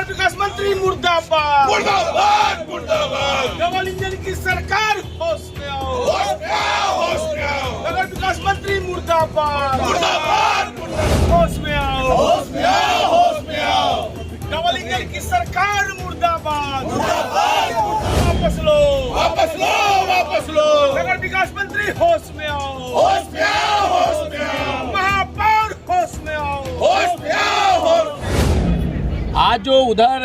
नगर विकास मंत्री मुर्दाबाद मुर्दाबाद मुर्दाबाद। डबल इंजन की सरकार होश में आओ, होश में आओ, होश में आओ। नगर विकास मंत्री मुर्दाबाद मुर्दाबाद मुर्दाबाद। होश में आओ, होश में आओ, होश में आओ। डबल इंजन की सरकार मुर्दाबाद मुर्दाबाद। वापस लो, वापस लो, वापस लो। नगर विकास मंत्री होश में आओ, होश में आओ, होश में आओ। महापौर होश में आओ, होश में आओ, होश में आओ। आज जो उधर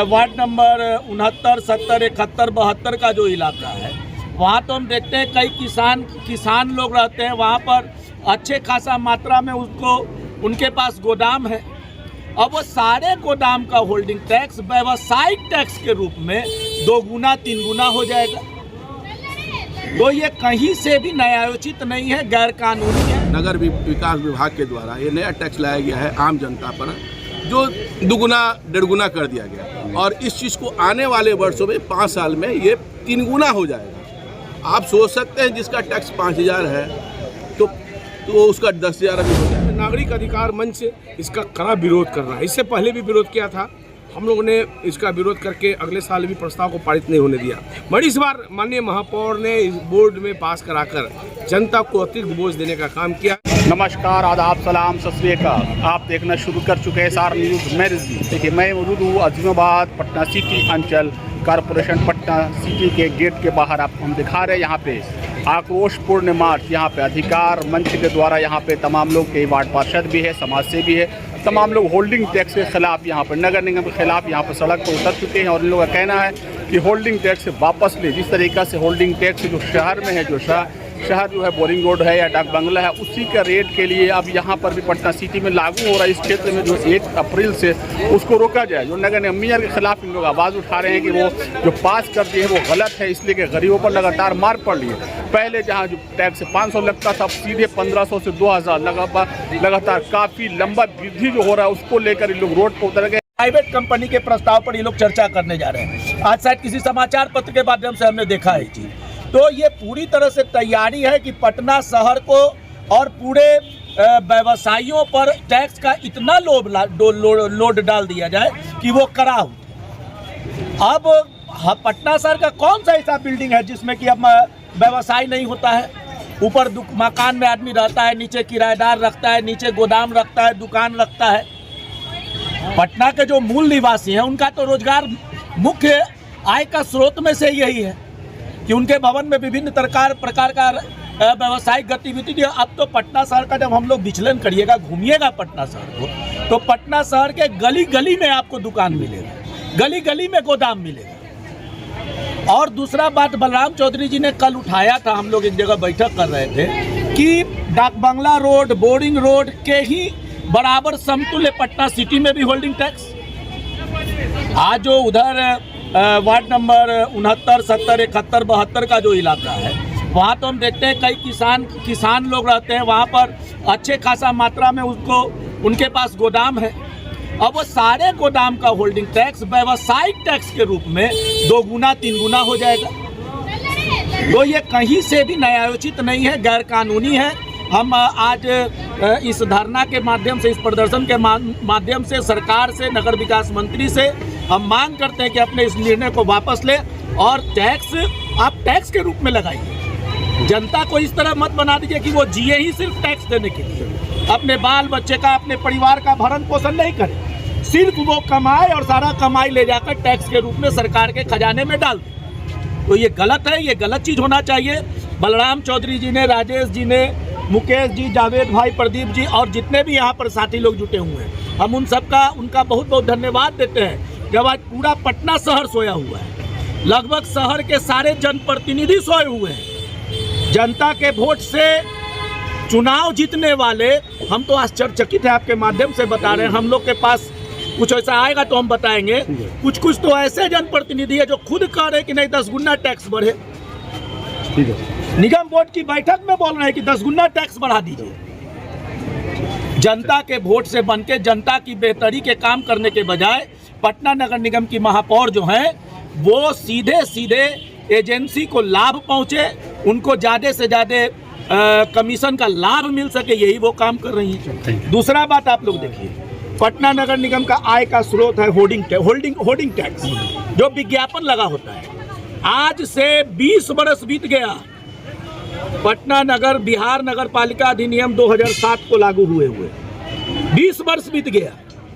वार्ड नंबर 69, 70, 71, 72 का जो इलाका है, वहाँ तो हम देखते हैं कई किसान लोग रहते हैं। वहाँ पर अच्छे खासा मात्रा में उनके पास गोदाम है। अब वो सारे गोदाम का होल्डिंग टैक्स व्यावसायिक टैक्स के रूप में 2 गुना 3 गुना हो जाएगा। तो ये कहीं से भी न्यायोचित नहीं है, गैर कानूनी है। नगर विकास विभाग के द्वारा ये नया टैक्स लाया गया है आम जनता पर, जो 2 गुना 1.5 गुना कर दिया गया, और इस चीज़ को आने वाले वर्षों में 5 साल में ये 3 गुना हो जाएगा। आप सोच सकते हैं जिसका टैक्स 5,000 है तो उसका 10,000 अभी हो जाएगा। नागरिक अधिकार मंच इसका कड़ा विरोध कर रहा है। इससे पहले भी विरोध किया था, हम लोगों ने इसका विरोध करके अगले साल भी प्रस्ताव को पारित नहीं होने दिया। बड़ी इस बार माननीय महापौर ने इस बोर्ड में पास कराकर जनता को अतिरिक्त बोझ देने का काम किया। नमस्कार, आदाब, सलाम, सत श्री अकाल। आप देखना शुरू कर चुके हैं SR न्यूज़। मैं रिजवी। देखिए, मैं मौजूद हूँ अजीमाबाद पटना सिटी अंचल कॉरपोरेशन पटना सिटी के गेट के बाहर। आपको हम दिखा रहे हैं यहाँ पे आक्रोशपूर्ण मार्च। यहाँ पे अधिकार मंच के द्वारा यहाँ पे तमाम लोग, कई वार्ड पार्षद भी है, समाज से भी है, तमाम लोग होल्डिंग टैक्स के खिलाफ यहाँ पर, नगर निगम के खिलाफ यहाँ पर सड़क पर उतर चुके हैं। और इन लोगों का कहना है कि होल्डिंग टैक्स वापस ले। जिस तरीक़े से होल्डिंग टैक्स जो शहर में है, जो शहर जो है बोरिंग रोड है या डाक बंगला है, उसी का रेट के लिए अब यहाँ पर भी पटना सिटी में लागू हो रहा है। इस क्षेत्र में जो 1 अप्रैल से उसको रोका जाए। जो नगर निगम मेयर के खिलाफ इन लोग आवाज़ उठा रहे हैं कि वो जो पास कर दिए वो गलत है, इसलिए कि गरीबों पर लगातार मार पड़ रही है। पहले जहाँ जो टैक्स 500 लगता था, अब सीधे 1500 से 2000 लगातार काफ़ी लंबा वृद्धि जो हो रहा है, उसको लेकर इन लोग रोड पर उतर गए। प्राइवेट कंपनी के प्रस्ताव पर ये लोग चर्चा करने जा रहे हैं। आज शायद किसी समाचार पत्र के माध्यम से हमने देखा है चीज। तो ये पूरी तरह से तैयारी है कि पटना शहर को और पूरे व्यवसायियों पर टैक्स का इतना लोड डाल दिया जाए कि वो करा हो। अब पटना शहर का कौन सा ऐसा बिल्डिंग है जिसमें कि अब व्यवसाय नहीं होता है? ऊपर मकान में आदमी रहता है, नीचे किराएदार रखता है, नीचे गोदाम रखता है, दुकान रखता है। पटना के जो मूल निवासी हैं उनका तो रोजगार मुख्य आय का स्रोत में से यही है कि उनके भवन में विभिन्न प्रकार का व्यावसायिक गतिविधि। अब तो पटना शहर का जब हम लोग विचलन करिएगा, घूमिएगा पटना शहर को, तो पटना शहर के गली गली में आपको दुकान मिलेगा, गली गली में गोदाम मिलेगा। और दूसरा बात बलराम चौधरी जी ने कल उठाया था, हम लोग एक जगह बैठक कर रहे थे कि डाक बंगला रोड, बोरिंग रोड के ही बराबर समतुल्य पटना सिटी में भी होल्डिंग टैक्स। आज जो उधर वार्ड नंबर 69, 70, 71, 72 का जो इलाका है, वहाँ तो हम देखते हैं कई किसान लोग रहते हैं। वहाँ पर अच्छे खासा मात्रा में उनके पास गोदाम है। अब वो सारे गोदाम का होल्डिंग टैक्स व्यावसायिक टैक्स के रूप में 2 गुना 3 गुना हो जाएगा। तो ये कहीं से भी न्यायोचित नहीं है, गैर कानूनी है। हम आज इस धरना के माध्यम से, इस प्रदर्शन के माध्यम से सरकार से, नगर विकास मंत्री से हम मांग करते हैं कि अपने इस निर्णय को वापस ले और टैक्स आप टैक्स के रूप में लगाइए। जनता को इस तरह मत बना दीजिए कि वो जिए ही सिर्फ टैक्स देने के लिए, अपने बाल बच्चे का, अपने परिवार का भरण पोषण नहीं करे, सिर्फ वो कमाए और सारा कमाई ले जाकर टैक्स के रूप में सरकार के खजाने में डाल दे। तो ये गलत है, ये गलत चीज़ होना चाहिए। बलराम चौधरी जी ने, राजेश जी ने, मुकेश जी, जावेद भाई, प्रदीप जी और जितने भी यहाँ पर साथी लोग जुटे हुए हैं, हम उन सबका उनका बहुत बहुत धन्यवाद देते हैं। जब आज पूरा पटना शहर सोया हुआ है, लगभग शहर के सारे जनप्रतिनिधि सोए हुए हैं, जनता के वोट से चुनाव जीतने वाले, हम तो आश्चर्यचकित है। आपके माध्यम से बता रहे हैं, हम लोग के पास कुछ ऐसा आएगा तो हम बताएंगे। कुछ तो ऐसे जनप्रतिनिधि है जो खुद कह रहे कि नहीं 10 गुना टैक्स बढ़े। ठीक है, निगम बोर्ड की बैठक में बोल रहे हैं कि 10 गुना टैक्स बढ़ा दीजिए। जनता के वोट से बनके जनता की बेहतरी के काम करने के बजाय पटना नगर निगम की महापौर जो हैं वो सीधे एजेंसी को लाभ पहुंचे, उनको ज़्यादा से ज़्यादा कमीशन का लाभ मिल सके, यही वो काम कर रही है। दूसरा बात आप लोग देखिए, पटना नगर निगम का आय का स्रोत है होल्डिंग टैक्स, जो विज्ञापन लगा होता है। आज से 20 वर्ष बीत गया। पटना नगर बिहार नगर पालिका अधिनियम 2007 को लागू हुए 20 वर्ष बीत गया,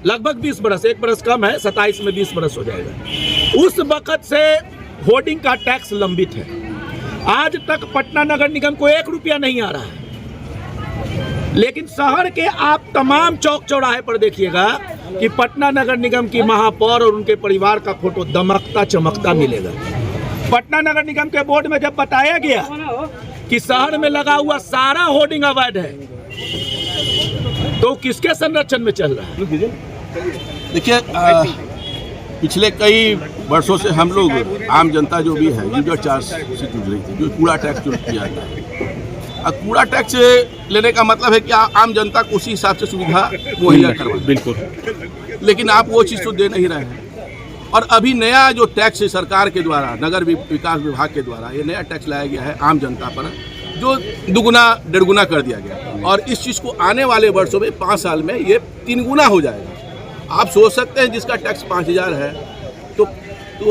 लगभग 20 वर्ष, एक वर्ष कम है, 27 में 20 वर्ष हो जाएगा। उस वक्त से होर्डिंग का टैक्स लंबित है। आज तक पटना नगर निगम को 1 रुपया नहीं आ रहा है। लेकिन शहर के आप तमाम चौक चौराहे पर देखिएगा कि पटना नगर निगम की महापौर और उनके परिवार का फोटो दमकता चमकता मिलेगा। पटना नगर निगम के बोर्ड में जब बताया गया कि शहर में लगा हुआ सारा होर्डिंग अवैध है, तो किसके संरक्षण में चल रहा है? देखिए, पिछले कई वर्षों से हम लोग आम जनता जो भी है यूजर चार्ज से जुड़ रही थी, जो कूड़ा टैक्स जो किया जाता है। अब कूड़ा टैक्स लेने का मतलब है कि आम जनता को उसी हिसाब से सुविधा मुहैया करवाएं। बिल्कुल, लेकिन आप वो चीज़ तो दे नहीं रहे हैं। और अभी नया जो टैक्स है सरकार के द्वारा, नगर विकास विभाग के द्वारा ये नया टैक्स लाया गया है आम जनता पर, जो दुगुना डेढ़ गुना कर दिया गया। और इस चीज़ को आने वाले वर्षों में 5 साल में ये 3 गुना हो जाएगा। आप सोच सकते हैं, जिसका टैक्स 5,000 है तो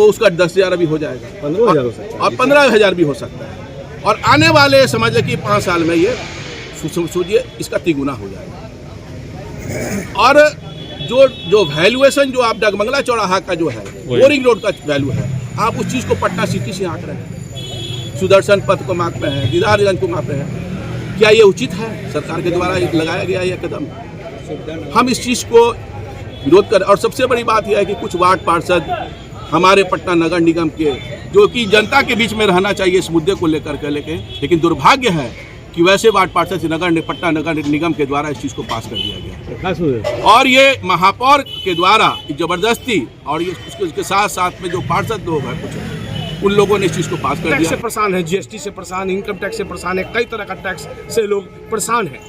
उसका 10,000 अभी हो जाएगा, 15,000 हो सकता है, और 15,000 भी हो सकता है। और आने वाले समझ लें कि 5 साल में ये सोचिए इसका 3 गुना हो जाएगा। और जो वैल्यूएशन जो आप डगमंगला चौराहा का जो है, बोरिंग रोड का वैल्यू है, आप उस चीज़ को पटना सिटी से आंक रहे हैं, सुदर्शन पथ को माप रहे हैं, दीदारगंज को माप रहे हैं। क्या ये उचित है? सरकार के द्वारा लगाया गया यह कदम, हम इस चीज़ को विरोध करें। और सबसे बड़ी बात यह है कि कुछ वार्ड पार्षद हमारे पटना नगर निगम के, जो कि जनता के बीच में रहना चाहिए इस मुद्दे को लेकर के, लेकिन दुर्भाग्य है कि वैसे वार्ड पार्षद से पटना नगर निगम के द्वारा इस चीज़ को पास कर दिया गया। और ये महापौर के द्वारा जबरदस्ती, और ये उसके साथ साथ में जो पार्षद लोग हैं कुछ, उन लोगों ने इस चीज़ को पास कर दिया। से परेशान है, जीएसटी से परेशान, इनकम टैक्स से परेशान है, कई तरह का टैक्स से लोग परेशान हैं।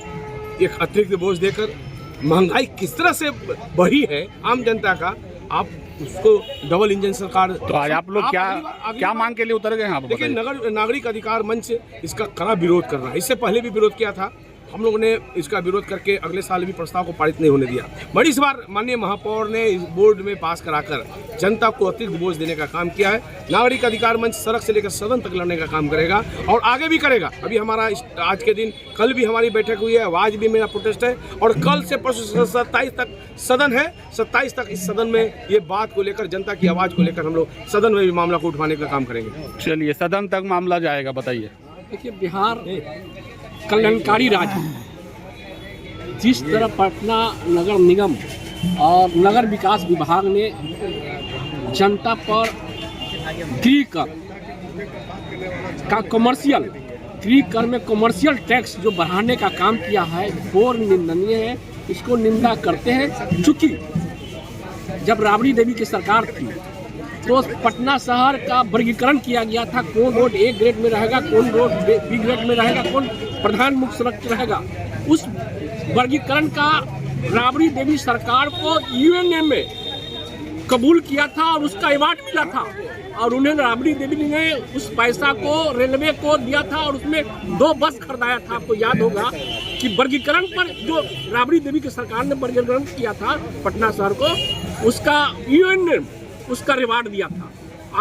एक अतिरिक्त बोझ देकर महंगाई किस तरह से बढ़ी है आम जनता का, आप उसको डबल इंजन सरकार। तो आज आप लोग क्या मांग के लिए उतर गए हैं? आप देखिए, नागरिक अधिकार मंच इसका कड़ा विरोध कर रहा है। इससे पहले भी विरोध किया था, हम लोगों ने इसका विरोध करके अगले साल भी प्रस्ताव को पारित नहीं होने दिया। बड़ी इस बार माननीय महापौर ने इस बोर्ड में पास कराकर जनता को अतिरिक्त बोझ देने का काम किया है। नागरिक अधिकार मंच सड़क से लेकर सदन तक लड़ने का काम करेगा और आगे भी करेगा। अभी हमारा आज के दिन, कल भी हमारी बैठक हुई है, आज भी मेरा प्रोटेस्ट है, और कल से परसों 27 तक सदन है। 27 तक इस सदन में ये बात को लेकर, जनता की आवाज़ को लेकर हम लोग सदन में भी मामला को उठाने का काम करेंगे। चलिए, सदन तक मामला जाएगा, बताइए। देखिए, बिहार कल्याणकारी राज्य है। जिस तरह पटना नगर निगम और नगर विकास विभाग ने जनता पर गृह कर का गृह कर में कमर्शियल टैक्स जो बढ़ाने का काम किया है, वो निंदनीय है। इसको निंदा करते हैं। चूँकि जब राबड़ी देवी की सरकार थी तो पटना शहर का वर्गीकरण किया गया था, कौन रोड ए ग्रेड में रहेगा, कौन रोड बी ग्रेड में रहेगा, कौन प्रधान मुख्य सड़क रहेगा। उस वर्गीकरण का राबड़ी देवी सरकार को यूएनए में कबूल किया था और उसका अवार्ड मिला था। और उन्हें राबड़ी देवी ने उस पैसा को रेलवे को दिया था और उसमें 2 बस खरीदाया था। आपको याद होगा कि वर्गीकरण पर जो राबड़ी देवी की सरकार ने वर्गीकरण किया था पटना शहर को, उसका यूएनए उसका रिवार्ड दिया था।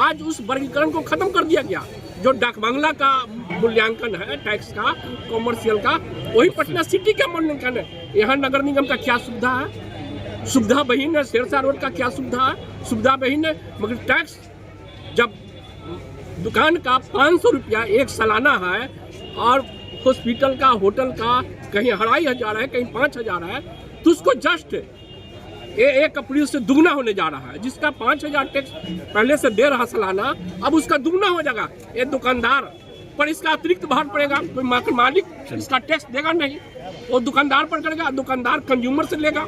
आज उस वर्गीकरण को खत्म कर दिया गया। जो डाक बंगला का मूल्यांकन है टैक्स का, कॉमर्शियल का, वही पटना सिटी का मूल्यांकन है। यहाँ नगर निगम का क्या सुविधा है? सुविधा बहीन है। शेरशाह रोड का क्या सुविधा है? सुविधा बहीन है। मगर टैक्स जब दुकान का 500 रुपया एक सालाना है और हॉस्पिटल का, होटल का कहीं 2,500 है, कहीं 5,000 है, तो उसको जस्ट 1 अप्रैल से दुगना होने जा रहा है। जिसका 5,000 टैक्स पहले से दे रहा सालाना, अब उसका दुगना हो जाएगा। ये दुकानदार पर इसका अतिरिक्त भार पड़ेगा। कोई मालिक इसका टैक्स देगा नहीं, वो दुकानदार पर करेगा, दुकानदार कंज्यूमर से लेगा।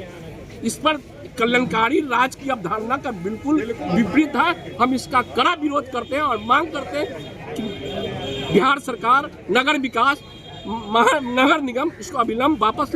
इस पर कल्याणकारी राज की अवधारणा का बिल्कुल विपरीत है। हम इसका कड़ा विरोध करते हैं और मांग करते हैं कि बिहार सरकार नगर विकास नगर निगम इसको अविलंब वापस